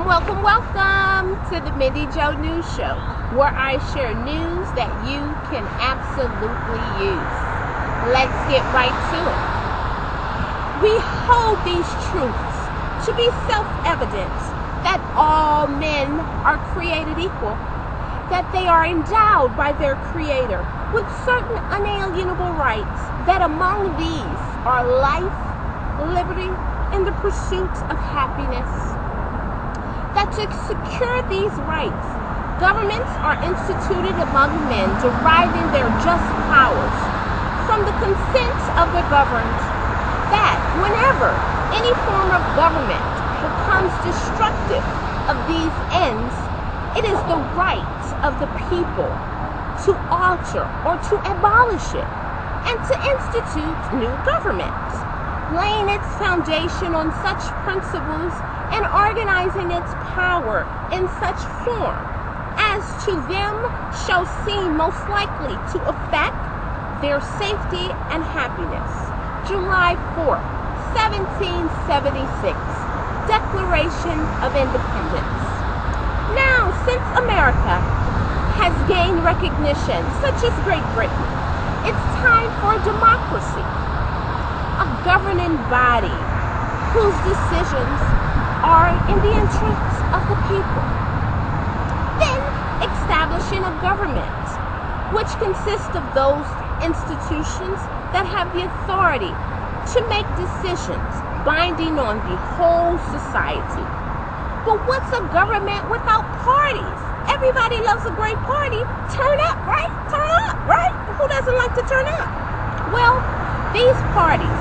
Welcome to the MindyJo News Show, where I share news that you can absolutely use. Let's get right to it. We hold these truths to be self-evident that all men are created equal, that they are endowed by their Creator with certain unalienable rights, that among these are life, liberty, and the pursuit of happiness. That to secure these rights, governments are instituted among men deriving their just powers from the consent of the governed, that whenever any form of government becomes destructive of these ends, it is the right of the people to alter or to abolish it and to institute new governments, laying its foundation on such principles and organizing its power in such form as to them shall seem most likely to affect their safety and happiness. July 4th, 1776, Declaration of Independence. Now, since America has gained recognition, such as Great Britain, it's time for a democracy, a governing body whose decisions are in the interests of the people. Then, establishing a government, which consists of those institutions that have the authority to make decisions binding on the whole society. But what's a government without parties? Everybody loves a great party. Turn up, right? Turn up, right? Who doesn't like to turn up? Well, these parties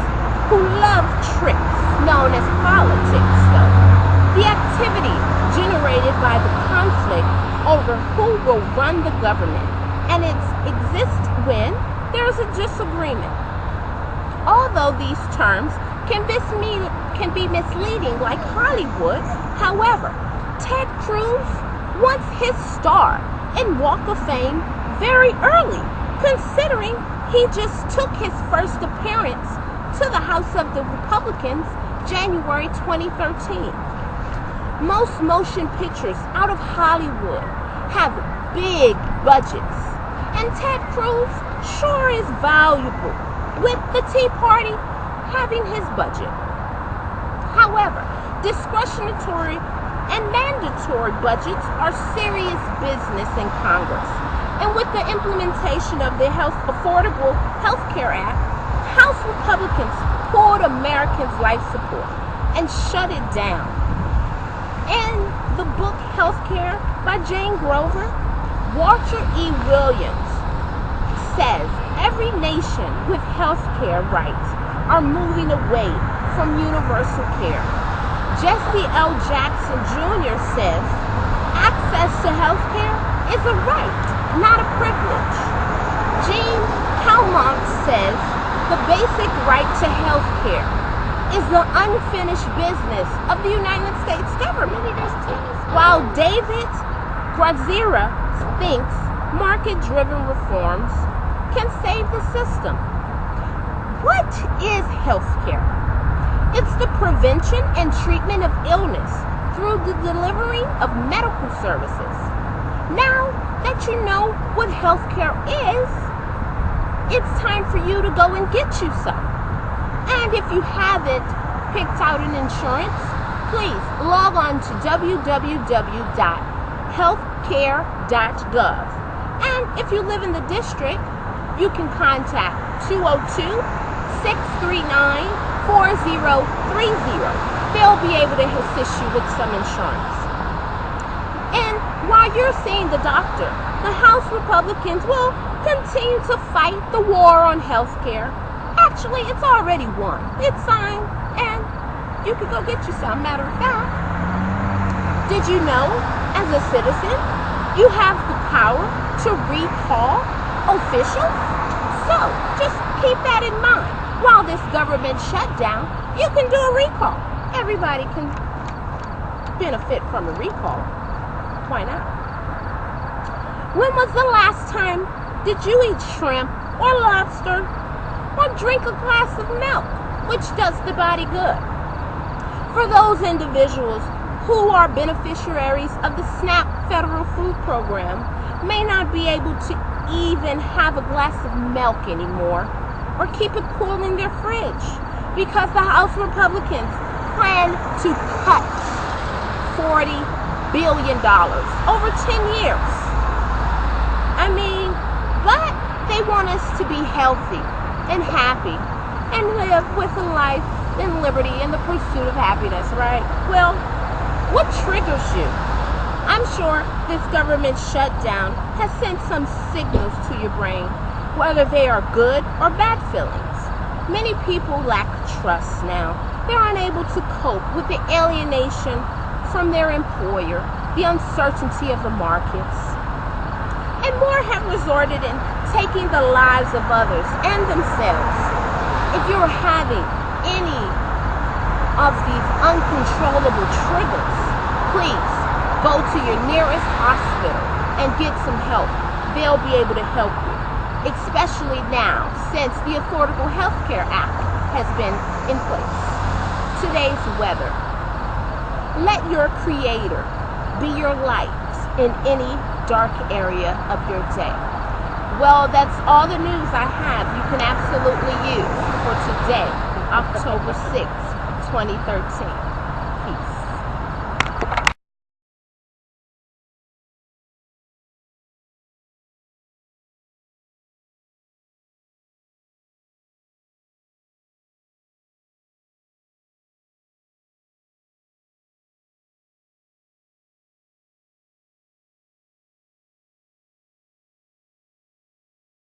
who love tricks known as politics, though, the activity generated by the conflict over who will run the government, and it exists when there is a disagreement. Although these terms can be misleading like Hollywood, however, Ted Cruz wants his star in Walk of Fame very early, considering he just took his first appearance to the House of the Republicans January 2013. Most motion pictures out of Hollywood have big budgets, and Ted Cruz sure is valuable, with the Tea Party having his budget. However, discretionary and mandatory budgets are serious business in Congress, and with the implementation of the Affordable Health Care Act, House Republicans pulled Americans' life support and shut it down. In the book Healthcare by Jane Grover, Walter E. Williams says every nation with healthcare rights are moving away from universal care. Jesse L. Jackson Jr. says access to healthcare is a right, not a privilege. Jean Calment says the basic right to health care is the unfinished business of the United States government. While David Grazira thinks market-driven reforms can save the system. What is health care? It's the prevention and treatment of illness through the delivery of medical services. Now that you know what health care is, it's time for you to go and get you some. And if you haven't picked out an insurance, please log on to www.healthcare.gov. And if you live in the district, you can contact 202-639-4030. They'll be able to assist you with some insurance. And while you're seeing the doctor, the House Republicans will continue to fight the war on health care. Actually, it's already won. It's signed, and you can go get you some. Matter of fact, did you know, as a citizen, you have the power to recall officials? So, just keep that in mind. While this government shutdown, you can do a recall. Everybody can benefit from a recall. Why not? When was the last time did you eat shrimp or lobster or drink a glass of milk, which does the body good? For those individuals who are beneficiaries of the SNAP federal food program may not be able to even have a glass of milk anymore or keep it cool in their fridge because the House Republicans plan to cut $40 billion over 10 years. I mean, but they want us to be healthy and happy and live with a life in liberty and the pursuit of happiness, right? Well, what triggers you? I'm sure this government shutdown has sent some signals to your brain, whether they are good or bad feelings. Many people lack trust now. They're unable to cope with the alienation from their employer, the uncertainty of the markets, and more have resorted in taking the lives of others and themselves. If you're having any of these uncontrollable triggers, please go to your nearest hospital and get some help. They'll be able to help you, especially now since the Affordable Health Care Act has been in place. Today's weather. Let your Creator be your light in any dark area of your day. Well, that's all the news I have you can absolutely use for today, October 6th, 2013.